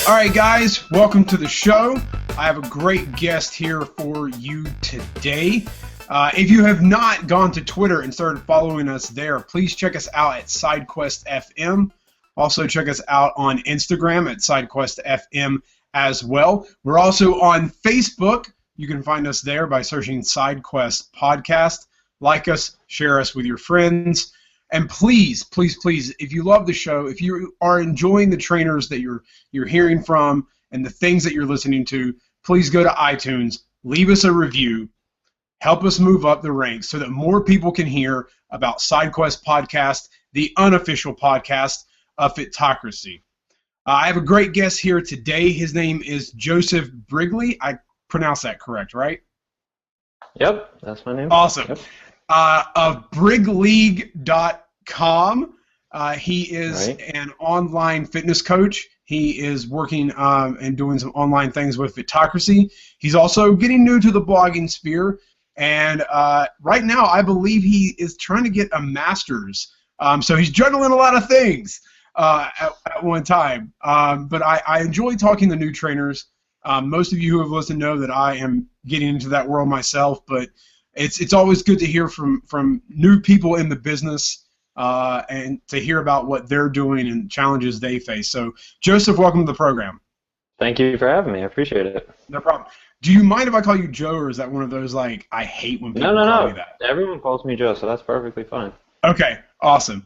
All right, guys, welcome to the show. I have a great guest here for you today. If you have not gone to Twitter and started following us there, please check us out at SideQuest FM. Also, check us out on Instagram at SideQuest FM as well. We're also on Facebook. You can find us there by searching SideQuest Podcast. Like us, share us with your friends. And please, please, please, if you love the show, if you are enjoying the trainers that you're hearing from and the things that you're listening to, please go to iTunes, leave us a review, help us move up the ranks so that more people can hear about SideQuest Podcast, the unofficial podcast of Fitocracy. I have a great guest here today. His name is Joseph Brigleague. I pronounced that correct, right? Yep, that's my name. Awesome. Yep. Of Brigleague.com. He is an online fitness coach. He is working and doing some online things with Fitocracy. He's also getting new to the blogging sphere. And right now, I believe he is trying to get a master's. So he's juggling a lot of things at one time. But I enjoy talking to new trainers. Most of you who have listened know that I am getting into that world myself, but it's always good to hear from new people in the business and to hear about what they're doing and challenges they face. So, Joseph, welcome to the program. Thank you for having me. I appreciate it. No problem. Do you mind if I call you Joe, or is that one of those, like, I hate when people call me that? Everyone calls me Joe, so that's perfectly fine. Okay, awesome.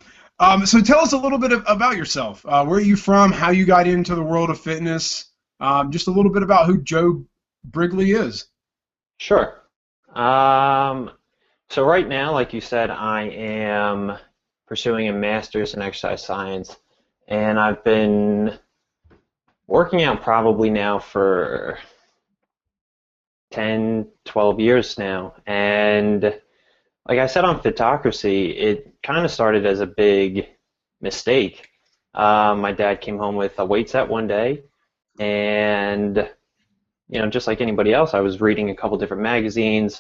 So tell us a little bit about yourself. Where are you from, how you got into the world of fitness, just a little bit about who Joe Brigley is. Sure. So right now, like you said, I am pursuing a master's in exercise science, and I've been working out probably now for 10, 12 years now. And like I said on Fitocracy, it kind of started as a big mistake. My dad came home with a weight set one day, and just like anybody else, I was reading a couple different magazines,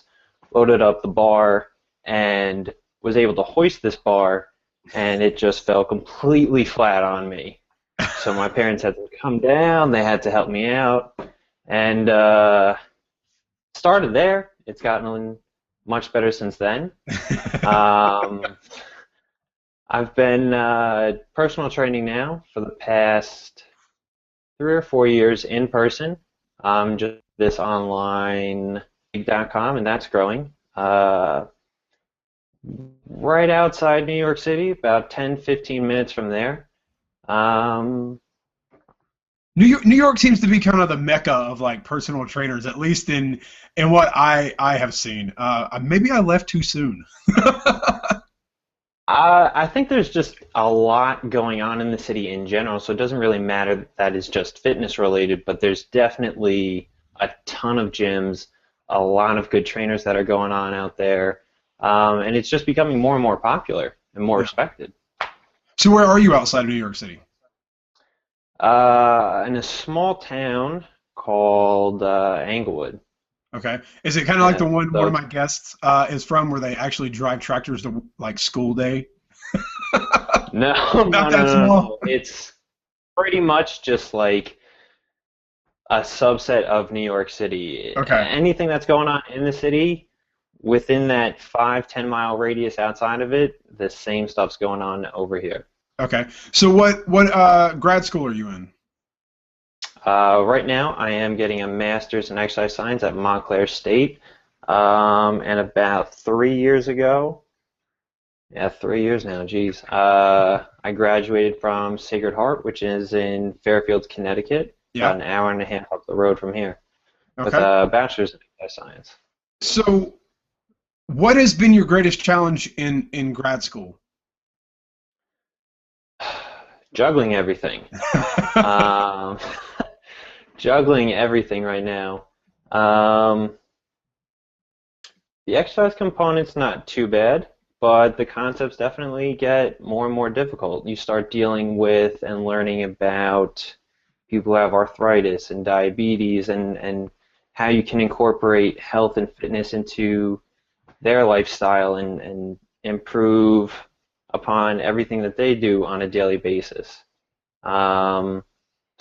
loaded up the bar, and was able to hoist this bar, and it just fell completely flat on me. So my parents had to come down, they had to help me out, and started there. It's gotten much better since then. I've been personal training now for the past 3 or 4 years in person. Just this online .com, and that's growing. Right outside New York City, about 10, 15 minutes from there. New York seems to be kind of the mecca of like personal trainers, at least in what I have seen. Maybe I left too soon. I think there's just a lot going on in the city in general, so it doesn't really matter that it's just fitness related, but there's definitely a ton of gyms, a lot of good trainers that are going on out there, and it's just becoming more and more popular and more respected. So where are you outside of New York City? In a small town called Englewood. Okay. Is it kind of like the one of my guests is from, where they actually drive tractors to like school day? No. It's pretty much just like a subset of New York City. Okay. Anything that's going on in the city, within that 5-10 mile radius outside of it, the same stuff's going on over here. Okay. So what grad school are you in? Right now, I am getting a master's in exercise science at Montclair State, and about 3 years ago, 3 years now, geez, I graduated from Sacred Heart, which is in Fairfield, Connecticut, about an hour and a half up the road from here, with a bachelor's in exercise science. So, what has been your greatest challenge in grad school? Juggling everything. Juggling everything right now. The exercise component's not too bad, but the concepts definitely get more and more difficult. You start dealing with and learning about people who have arthritis and diabetes, and how you can incorporate health and fitness into their lifestyle and improve upon everything that they do on a daily basis.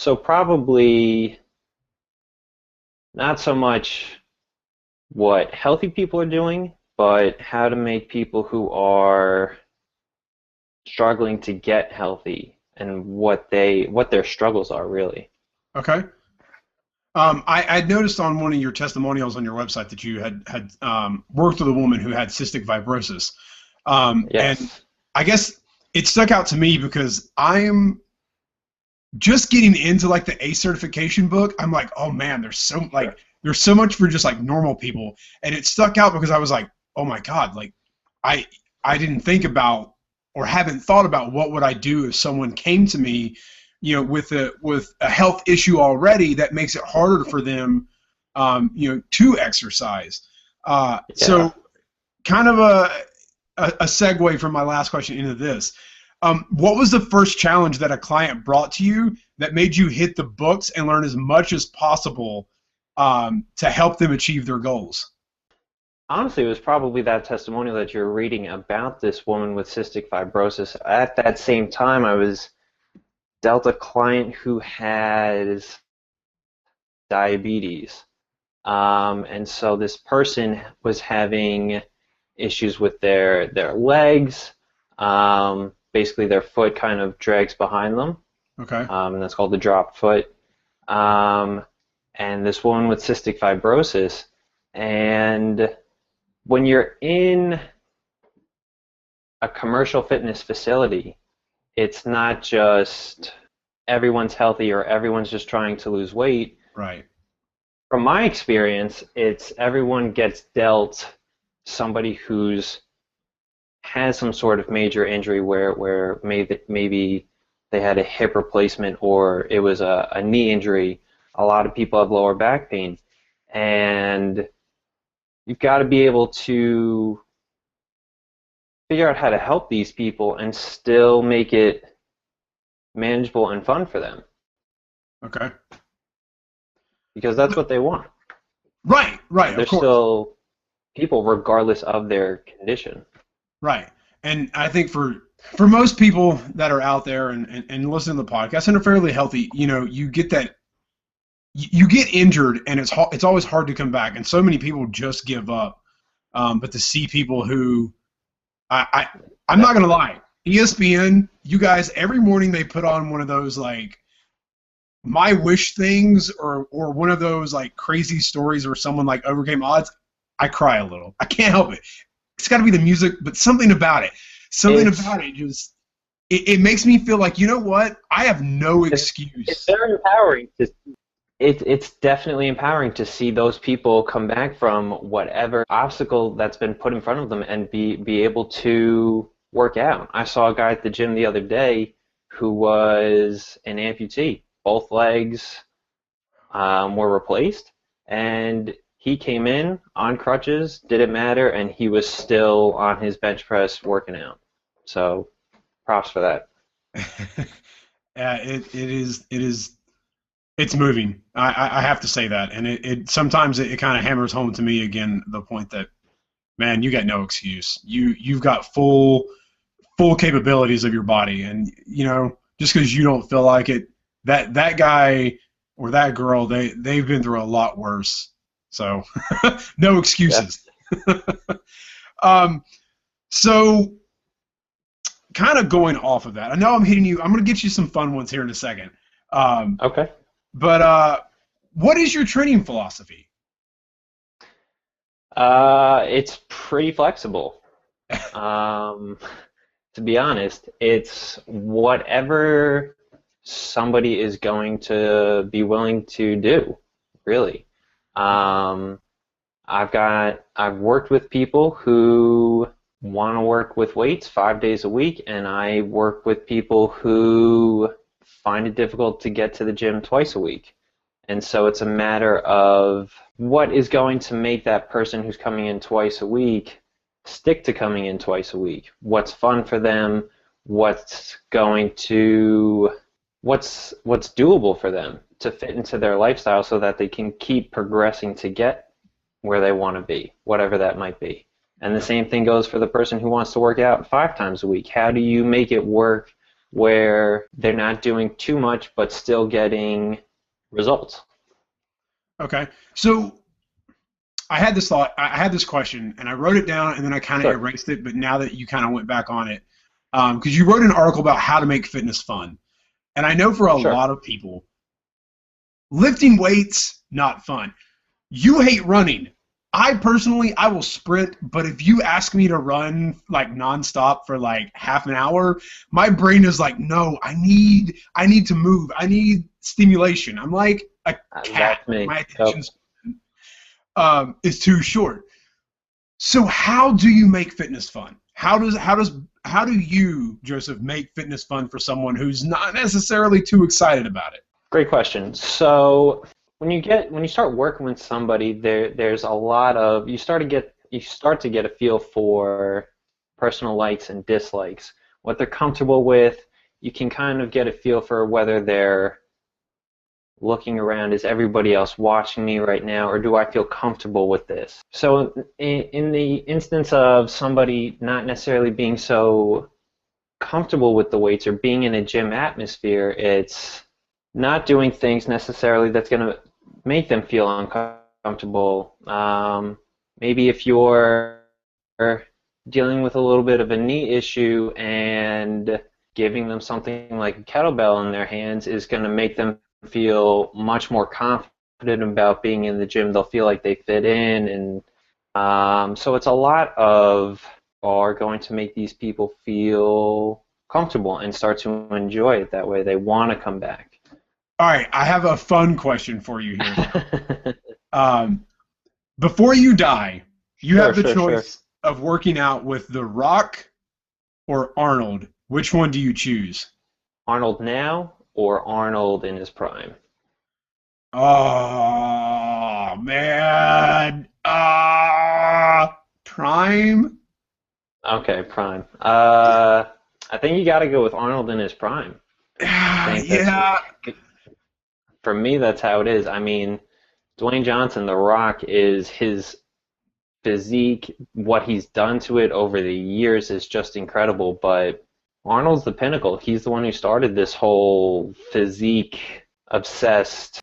So probably not so much what healthy people are doing, but how to make people who are struggling to get healthy and what their struggles are really. Okay. I'd noticed on one of your testimonials on your website that you had worked with a woman who had cystic fibrosis, and Yes. I guess it stuck out to me because I am just getting into like the A certification book. I'm like, oh man, there's so much for just like normal people, and it stuck out because I was like, oh my God, like I I didn't think about or haven't thought about what would I do if someone came to me, with a health issue already that makes it harder for them, to exercise. Yeah. So kind of a segue from my last question into this. What was the first challenge that a client brought to you that made you hit the books and learn as much as possible to help them achieve their goals? Honestly, it was probably that testimonial that you're reading about this woman with cystic fibrosis. At that same time, I was dealt a client who has diabetes. And so this person was having issues with their legs. Basically, their foot kind of drags behind them, Okay. and that's called the drop foot. Um, and this woman with cystic fibrosis, and when you're in a commercial fitness facility, it's not just everyone's healthy or everyone's just trying to lose weight. Right. From my experience, it's everyone gets dealt somebody who's has some sort of major injury where maybe they had a hip replacement or it was a knee injury. A lot of people have lower back pain. And you've got to be able to figure out how to help these people and still make it manageable and fun for them Okay. because that's what they want. Right. Right. They're Of course. still people regardless of their condition. Right. And I think for most people that are out there and listen to the podcast and are fairly healthy, you get that you get injured and it's always hard to come back. And so many people just give up. But to see people who I'm not gonna lie, ESPN, you guys, every morning they put on one of those like my wish things or one of those like crazy stories where someone like overcame odds. I cry a little. I can't help it. It's got to be the music, but something about it It's just it makes me feel like, you know what? I have no it's excuse. very empowering to it's definitely empowering to see those people come back from whatever obstacle that's been put in front of them and be able to work out. I saw a guy at the gym the other day who was an amputee. Both legs were replaced, and he came in on crutches, didn't matter, and he was still on his bench press working out. So props for that. It is it's moving. I have to say that, and it sometimes it kind of hammers home to me again the point that, man, you got no excuse. You've got full capabilities of your body, and just because you don't feel like it, that guy or that girl, they've been through a lot worse. So no Yeah. excuses. um, so kind of going off of that, I know I'm hitting you. I'm going to get you some fun ones here in a second. Um, Okay. but what is your training philosophy? It's pretty flexible. Um, to be honest, it's whatever somebody is going to be willing to do, really. Um, I've worked with people who want to work with weights 5 days a week, and I work with people who find it difficult to get to the gym twice a week. And so it's a matter of what is going to make that person who's coming in twice a week stick to coming in twice a week. What's fun for them? What's going to what's doable for them to fit into their lifestyle so that they can keep progressing to get where they want to be, whatever that might be. And the same thing goes for the person who wants to work out 5 times a week. How do you make it work where they're not doing too much but still getting results. Okay. So I had this thought, I had this question, and I wrote it down, and then I kind of Sure. erased it, but now that you kind of went back on it, because you wrote an article about how to make fitness fun. And I know for a Sure. lot of people, lifting weights, not fun. You hate running. I personally, I will sprint, but if you ask me to run like nonstop for like half an hour, my brain is like, no, I need to move. I need stimulation. I'm like a cat. That's me. My attention is too short. So how do you make fitness fun? How do you, Joseph, make fitness fun for someone who's not necessarily too excited about it? Great question. So when you start working with somebody, there's a lot of you start to get a feel for personal likes and dislikes, what they're comfortable with. You can kind of get a feel for whether they're looking around, is everybody else watching me right now, or do I feel comfortable with this? So in the instance of somebody not necessarily being so comfortable with the weights or being in a gym atmosphere, it's not doing things necessarily that's going to make them feel uncomfortable. Maybe if you're dealing with a little bit of a knee issue and giving them something like a kettlebell in their hands is going to make them feel much more confident about being in the gym. They'll feel like they fit in, and so it's a lot of are going to make these people feel comfortable and start to enjoy it that way. They want to come back. All right, I have a fun question for you here. Before you die, you have the choice of working out with The Rock or Arnold. Which one do you choose? Arnold now or Arnold in his prime? Oh, man. Prime? Okay, prime. I think you got to go with Arnold in his prime. Yeah. For me, that's how it is. I mean, Dwayne Johnson, The Rock, is his physique, what he's done to it over the years is just incredible, but Arnold's the pinnacle. He's the one who started this whole physique-obsessed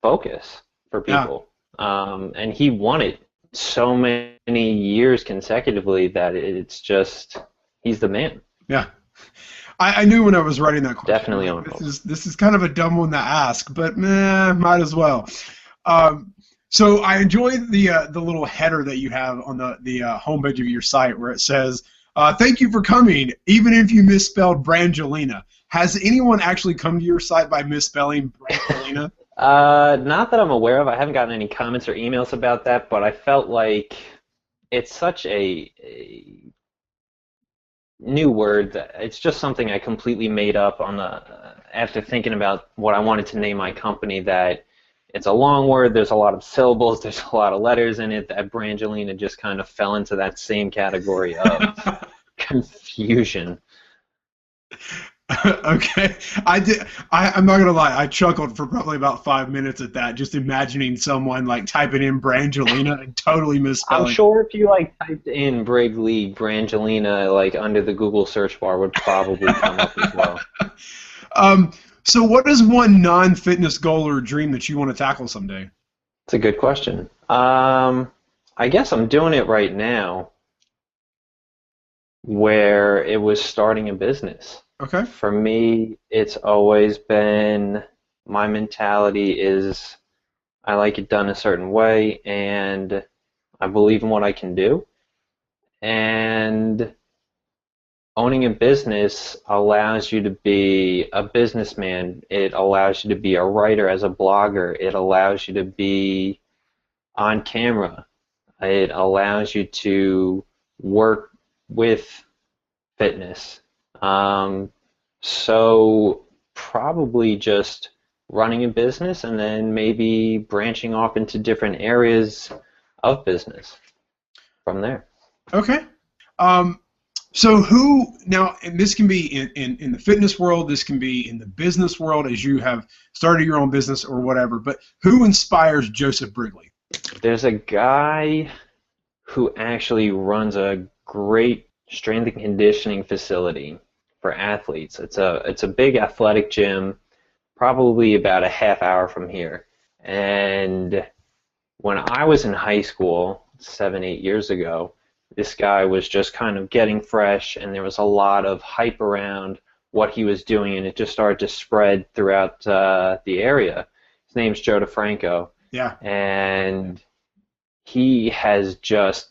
focus for people. Yeah. And he won it so many years consecutively that it's just, he's the man. Yeah. I knew when I was writing that question. Definitely Arnold. This is kind of a dumb one to ask, but might as well. So I enjoyed the little header that you have on the homepage of your site where it says, "Thank you for coming, even if you misspelled Brangelina." Has anyone actually come to your site by misspelling Brangelina? Not that I'm aware of. I haven't gotten any comments or emails about that, but I felt like it's such a new word that it's just something I completely made up on after thinking about what I wanted to name my company, that it's a long word, there's a lot of syllables, there's a lot of letters in it, that Brangelina just kind of fell into that same category of confusion. Okay, I'm not gonna lie. I chuckled for probably about 5 minutes at that, just imagining someone like typing in Brangelina and totally misspelling. I'm sure if you typed in Brigleague Brangelina under the Google search bar, would probably come up as well. So what is one non-fitness goal or dream that you want to tackle someday? It's a good question. I guess I'm doing it right now, where it was starting a business. Okay. For me, it's always been, my mentality is I like it done a certain way, and I believe in what I can do. And owning a business allows you to be a businessman. It allows you to be a writer as a blogger. It allows you to be on camera. It allows you to work with fitness. So probably just running a business and then maybe branching off into different areas of business from there. Okay. So who now, and this can be in the fitness world, this can be in the business world as you have started your own business or whatever, but who inspires Joseph Brigleague? There's a guy who actually runs a great strength and conditioning facility for athletes. It's a big athletic gym, probably about a half hour from here. And when I was in high school, 7, 8 years ago, this guy was just kind of getting fresh, and there was a lot of hype around what he was doing, and it just started to spread throughout the area. His name's Joe DeFranco. Yeah. And he has just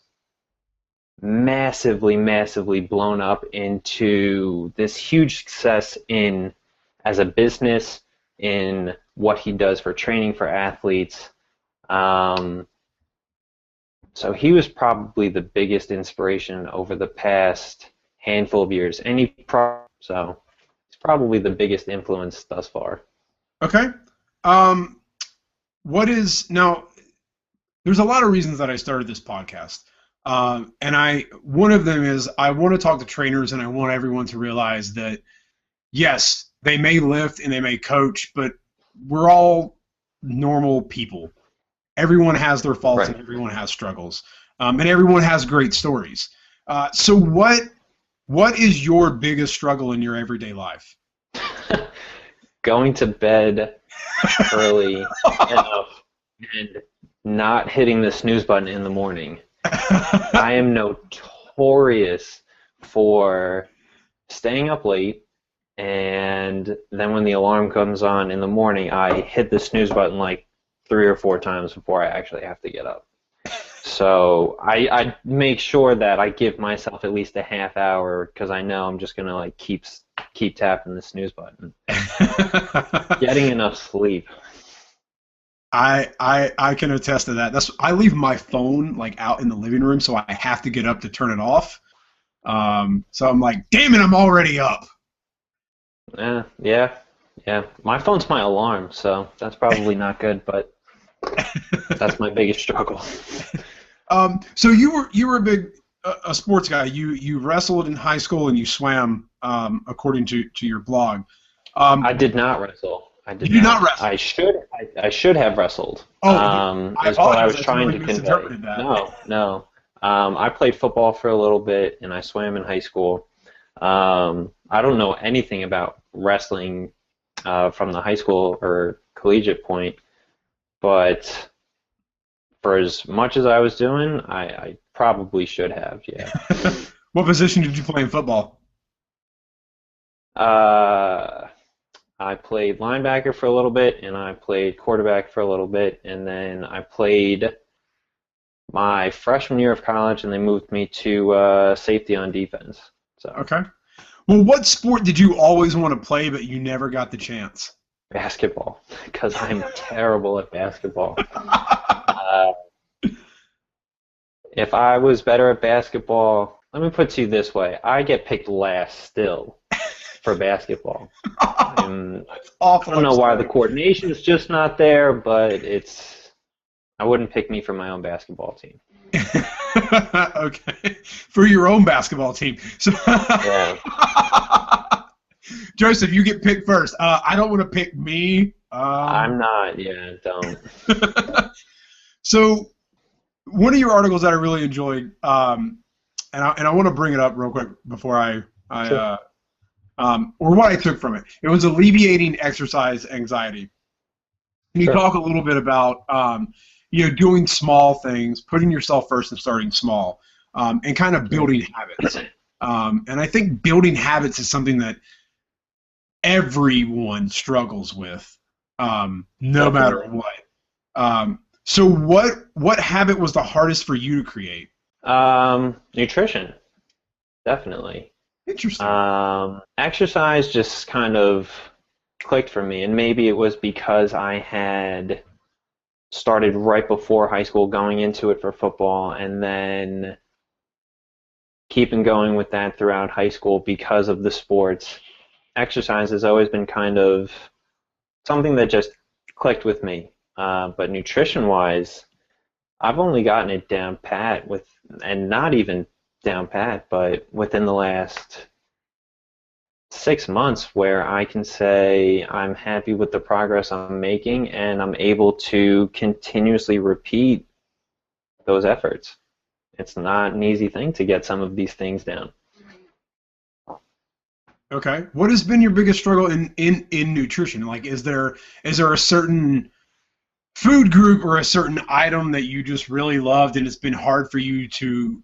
massively, massively blown up into this huge success in as a business, in what he does for training for athletes. So he was probably the biggest inspiration over the past handful of years. So he's probably the biggest influence thus far. Okay. Now, there's a lot of reasons that I started this podcast. And one of them is I want to talk to trainers, and I want everyone to realize that, yes, they may lift and they may coach, but we're all normal people. Everyone has their faults, Right. and everyone has struggles, and everyone has great stories. So what is your biggest struggle in your everyday life? Going to bed early enough and not hitting the snooze button in the morning. I am notorious for staying up late, and then when the alarm comes on in the morning, I hit the snooze button like 3 or 4 times before I actually have to get up. So I make sure that I give myself at least a half hour, because I know I'm just gonna like keep tapping the snooze button. Getting enough sleep. I can attest to that. I leave my phone like out in the living room, so I have to get up to turn it off. So I'm like, damn it, I'm already up. Yeah. My phone's my alarm, so that's probably not good, but that's my biggest struggle. So you were a big a sports guy. You wrestled in high school and you swam, according to your blog. I did not wrestle. You did not wrestle. I should have wrestled. I is what I was apologize. trying I to totally convey. misinterpreted that. No. I played football for a little bit, and I swam in high school. I don't know anything about wrestling from the high school or collegiate point, but for as much as I was doing, I probably should have, yeah. What position did you play in football? I played linebacker for a little bit, and I played quarterback for a little bit, and then I played my freshman year of college, and they moved me to safety on defense. So Okay. Well, what sport did you always want to play but you never got the chance? basketball, because I'm terrible at basketball. If I was better at basketball, let me put it to you this way: I get picked last still for basketball. That's awful. I don't know why the coordination is just not there, but I wouldn't pick me for my own basketball team. Okay, for your own basketball team. So, Yeah. Joseph, you get picked first. I don't want to pick me. I'm not. Yeah, don't. So, one of your articles that I really enjoyed, and I want to bring it up real quick before Sure. Or what I took from it. It was alleviating exercise anxiety. Can you Sure. talk a little bit about doing small things, putting yourself first and starting small, and kind of building habits. And I think building habits is something that everyone struggles with, no matter what. So what habit was the hardest for you to create? Nutrition, definitely. Interesting. Exercise just kind of clicked for me, and maybe it was because I had started right before high school going into it for football, and then keeping going with that throughout high school because of the sports. Exercise has always been kind of something that just clicked with me. But nutrition-wise, I've only gotten it down pat and not even down pat, but within the last 6 months, where I can say I'm happy with the progress I'm making, and I'm able to continuously repeat those efforts. It's not an easy thing to get some of these things down. Okay. What has been your biggest struggle in nutrition? Like, is there a certain food group or a certain item that you just really loved and it's been hard for you to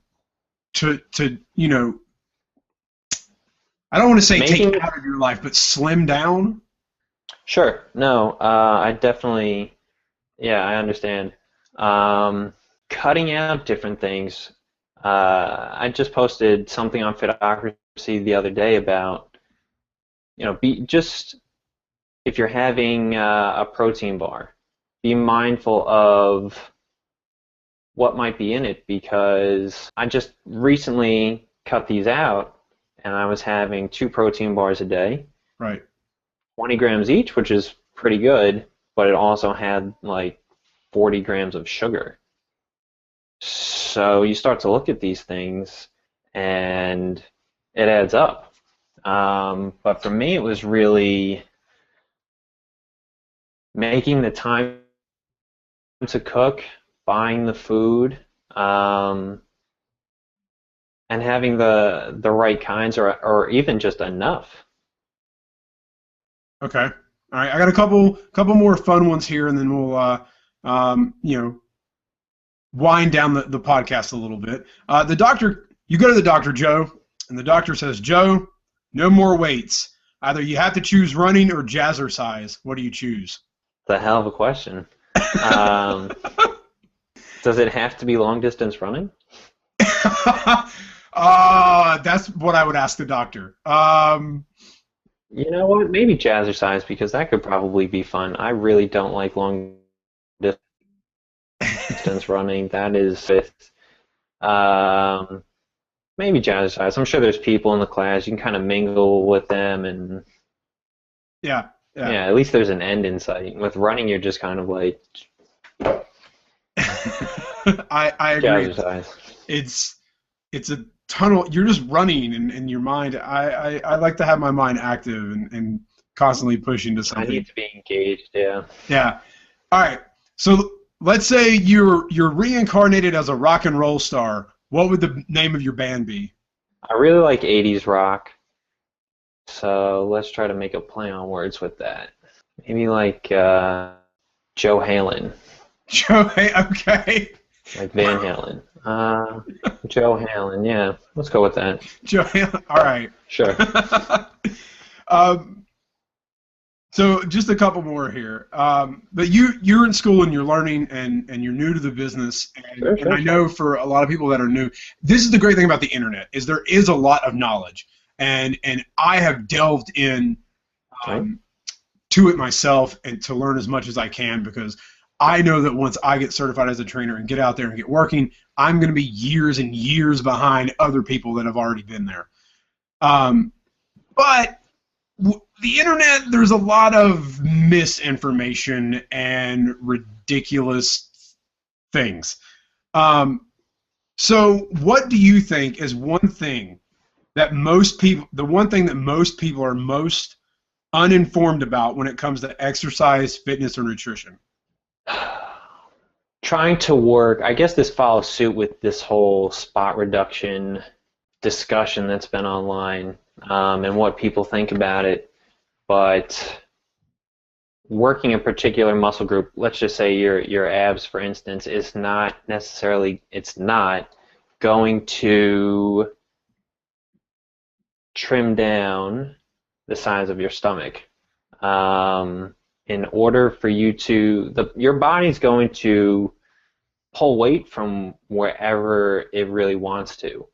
I don't want to say take Making it, out of your life, but slim down? sure. No, I definitely, yeah, I understand. Um, Cutting out different things. I just posted something on Fitocracy the other day about, be just if you're having a protein bar, be mindful of what might be in it because I just recently cut these out and I was having two protein bars a day, Right. 20 grams each, which is pretty good, but it also had like 40 grams of sugar. So you start to look at these things and it adds up. But for me, it was really making the time to cook, buying the food, um, and having the right kinds or even just enough. Okay. All right. I got a couple more fun ones here, and then we'll wind down the podcast a little bit. The doctor, you go to the doctor, Joe, and the doctor says, Joe, no more weights. Either you have to choose running or jazzercise. What do you choose? The hell of a question. Um, does it have to be long distance running? That's what I would ask the doctor. You know what? Maybe jazzercise because that could probably be fun. I really don't like long distance running. That is with um, maybe jazzercise. I'm sure there's people in the class you can kind of mingle with them, and Yeah, yeah. yeah, at least there's an end in sight. With running, you're just kind of like I agree. jazzercise. It's it's a tunnel. You're just running in your mind. I like to have my mind active and constantly pushing to I something. need to be engaged. Yeah. Yeah. All right. So let's say you're reincarnated as a rock and roll star. What would the name of your band be? I really like 80s rock, so let's try to make a play on words with that. Maybe like Joe Halen, Joe. Hey, okay. like Van Halen. Joe Halen, yeah, let's go with that. Joe. All right. Sure. um, so just a couple more here. But you're in school and you're learning and you're new to the business. Sure, And I sure, know for a lot of people that are new, this is the great thing about the internet is there is a lot of knowledge. And I have delved in sure. to it myself and to learn as much as I can because I know that once I get certified as a trainer and get out there and get working, I'm going to be years and years behind other people that have already been there. But the internet, there's a lot of misinformation and ridiculous things. So what do you think is one thing that most people, the one thing that most people are most uninformed about when it comes to exercise, fitness, or nutrition? Trying to work, I guess this follows suit with this whole spot reduction discussion that's been online and what people think about it. But working a particular muscle group, let's just say your abs, for instance, is not necessarily, it's not going to trim down the size of your stomach. In order for you to, your body's going to pull weight from wherever it really wants to.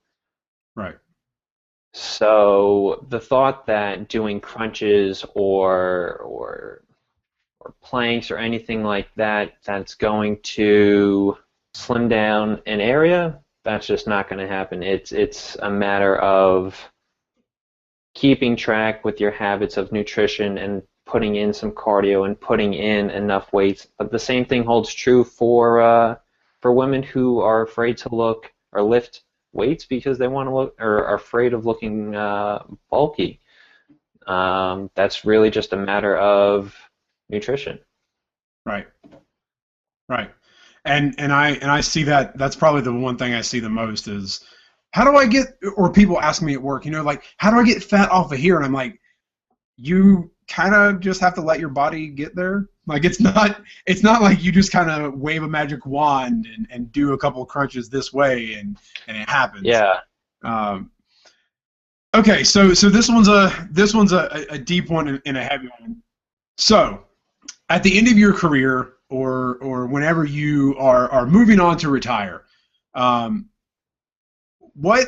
Right. So the thought that doing crunches or planks or anything like that that's going to slim down an area, that's just not going to happen. It's a matter of keeping track with your habits of nutrition and putting in some cardio and putting in enough weights. But the same thing holds true for women who are afraid to look or lift weights because they want to look or are afraid of looking bulky. That's really just a matter of nutrition. Right. Right. And I see that that's probably the one thing I see the most is how do I get, or people ask me at work, like, how do I get fat off of here? And I'm like, you kind of just have to let your body get there. Like, it's not like you just kind of wave a magic wand and do a couple of crunches this way and it happens. Yeah. Okay, so this one's a deep one and a heavy one. So, at the end of your career, or whenever you are moving on to retire, what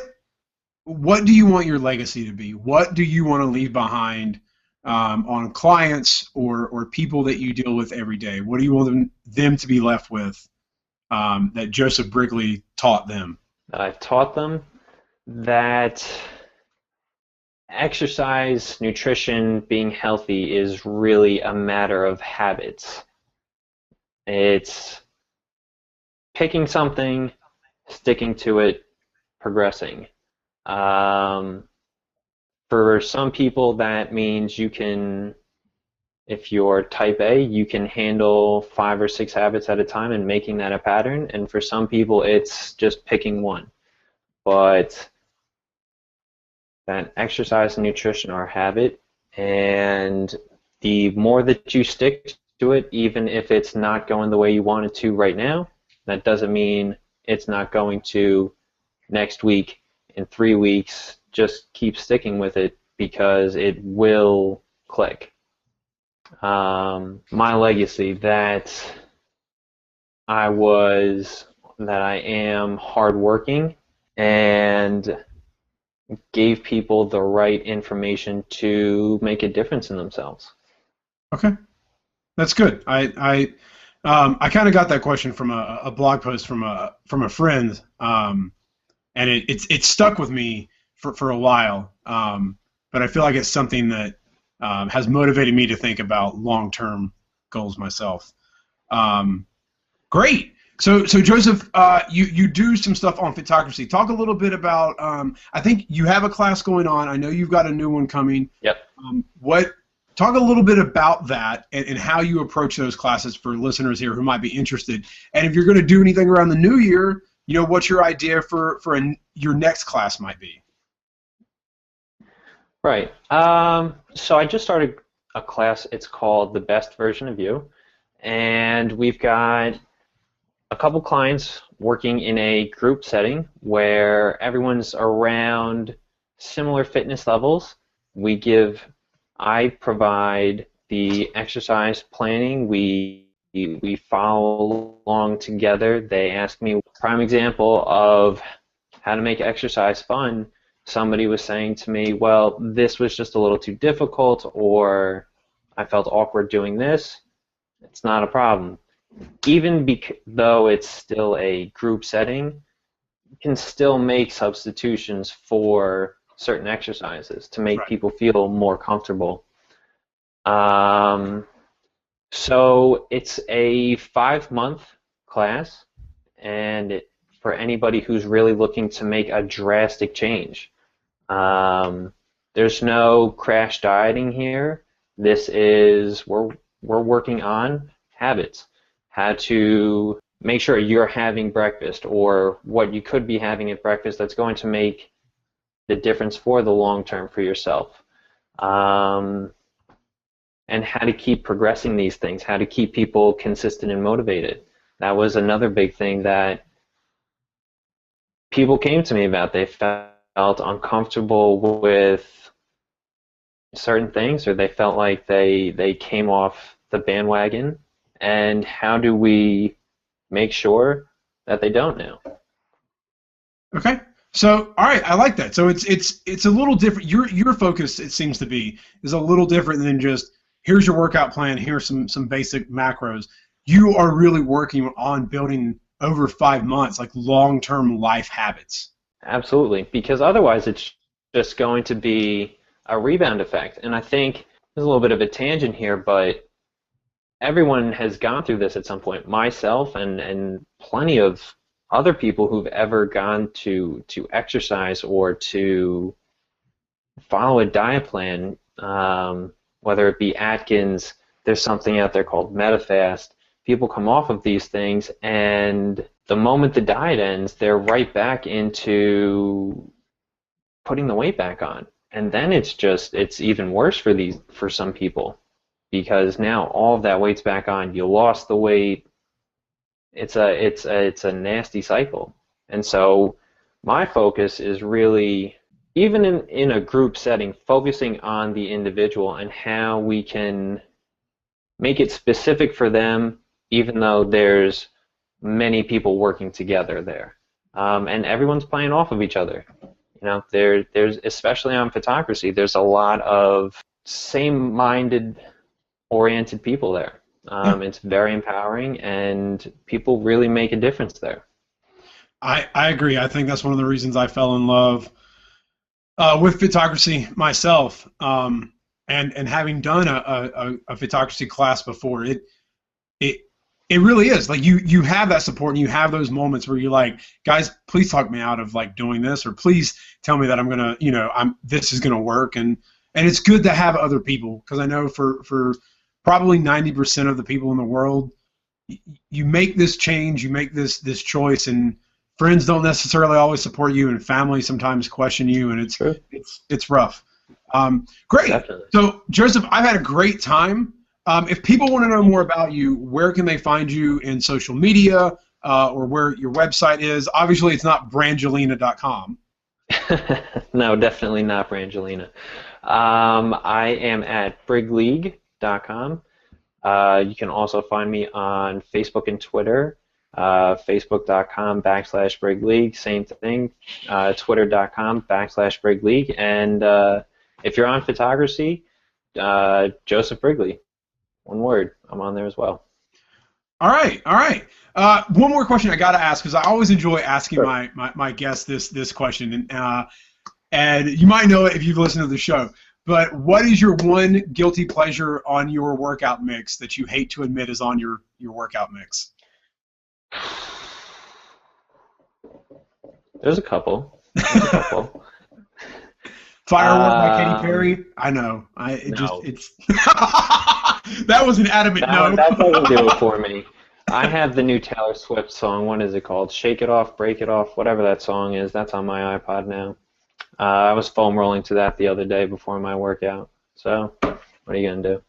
do you want your legacy to be? What do you want to leave behind on clients or people that you deal with every day? What do you want them to be left with that Joseph Brigleague taught them? That I've taught them that exercise, nutrition, being healthy is really a matter of habits. It's picking something, sticking to it, progressing. For some people, that means you can, if you're type A, you can handle 5 or 6 habits at a time and making that a pattern. And for some people, it's just picking one. But that exercise and nutrition are a habit, and the more that you stick to it, even if it's not going the way you want it to right now, that doesn't mean it's not going to next week, in 3 weeks. Just keep sticking with it because it will click. My legacy, that I am hardworking and gave people the right information to make a difference in themselves. Okay, that's good. I kind of got that question from a blog post from a friend, and it stuck with me for a while. But I feel like it's something that has motivated me to think about long-term goals myself. Great. So Joseph, you do some stuff on photography. Talk a little bit about. I think you have a class going on. I know you've got a new one coming. Yep. Talk a little bit about that and how you approach those classes for listeners here who might be interested. And if you're going to do anything around the new year, what your idea for your next class might be. Right. So I just started a class. It's called The Best Version of You, and we've got a couple clients working in a group setting where everyone's around similar fitness levels. I provide the exercise planning. We follow along together. They ask me, prime example of how to make exercise fun. Somebody was saying to me, well, this was just a little too difficult, or I felt awkward doing this. It's not a problem. Even though it's still a group setting, you can still make substitutions for certain exercises to make people feel more comfortable. So it's a 5-month class, and for anybody who's really looking to make a drastic change. There's no crash dieting here. We're working on habits. How to make sure you're having breakfast, or what you could be having at breakfast that's going to make the difference for the long term for yourself. And how to keep progressing these things, how to keep people consistent and motivated. That was another big thing that people came to me about. They felt uncomfortable with certain things, or they felt like they came off the bandwagon. And how do we make sure that they don't now? Okay. So, all right, I like that. So it's a little different. Your focus, it seems to be, is a little different than just here's your workout plan, here's some basic macros. You are really working on building over 5 months, like long-term life habits. Absolutely, because otherwise it's just going to be a rebound effect. And I think there's a little bit of a tangent here, but everyone has gone through this at some point. Myself and plenty of other people who've ever gone to exercise or to follow a diet plan, whether it be Atkins, there's something out there called MetaFast. People come off of these things and the moment the diet ends, they're right back into putting the weight back on. And then it's even worse for some people, because now all of that weight's back on. You lost the weight. It's a nasty cycle. And so my focus is really, even in a group setting, focusing on the individual and how we can make it specific for them, even though there's many people working together there, and everyone's playing off of each other. There's especially on photography, there's a lot of same-minded, oriented people there. It's very empowering, and people really make a difference there. I agree. I think that's one of the reasons I fell in love with photography myself, and having done a photography class before. It really is like you have that support, and you have those moments where you're like, guys, please talk me out of like doing this, or please tell me that I'm gonna, this is gonna work, and it's good to have other people, because I know for probably 90% of the people in the world, you make this change, you make this choice, and friends don't necessarily always support you, and family sometimes question you, and it's rough. Great. Definitely. So Joseph, I've had a great time. If people want to know more about you, where can they find you in social media, or where your website is? Obviously, it's not brangelina.com. No, definitely not Brangelina. I am at Brigleague.com. You can also find me on Facebook and Twitter, facebook.com/Brigleague, same thing, twitter.com/Brigleague, and if you're on photography, Joseph Brigleague. One word. I'm on there as well. All right. One more question I got to ask, because I always enjoy asking my guests this question, and you might know it if you've listened to the show. But what is your one guilty pleasure on your workout mix that you hate to admit is on your workout mix? There's a couple. Firework by Katy Perry. I know. It's that was an adamant no. That doesn't do it for me. I have the new Taylor Swift song. What is it called? Shake It Off, Break It Off, whatever that song is. That's on my iPod now. I was foam rolling to that the other day before my workout. So, what are you going to do?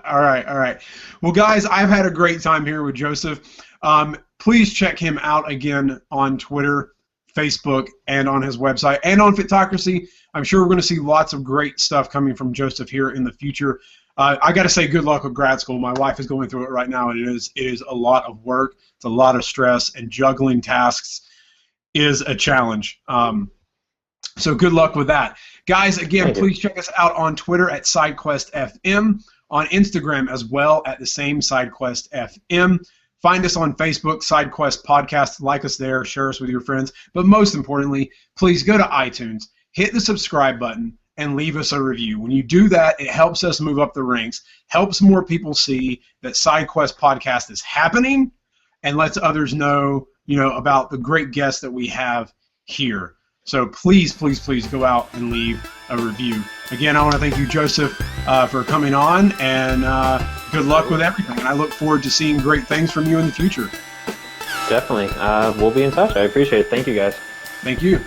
All right. Well, guys, I've had a great time here with Joseph. Please check him out again on Twitter, Facebook, and on his website, and on Photocracy. I'm sure we're going to see lots of great stuff coming from Joseph here in the future. I got to say, good luck with grad school. My wife is going through it right now, and it is a lot of work. It's a lot of stress, and juggling tasks is a challenge. So good luck with that. Guys, again, please check us out on Twitter at SideQuestFM, on Instagram as well at the same SideQuestFM. Find us on Facebook, SideQuest Podcast. Like us there, share us with your friends. But most importantly, please go to iTunes, hit the subscribe button, and leave us a review. When you do that, it helps us move up the ranks, helps more people see that SideQuest Podcast is happening, and lets others know, about the great guests that we have here. So please go out and leave a review. Again, I want to thank you, Joseph, for coming on, and good luck with everything. And I look forward to seeing great things from you in the future. Definitely. We'll be in touch. I appreciate it. Thank you, guys. Thank you.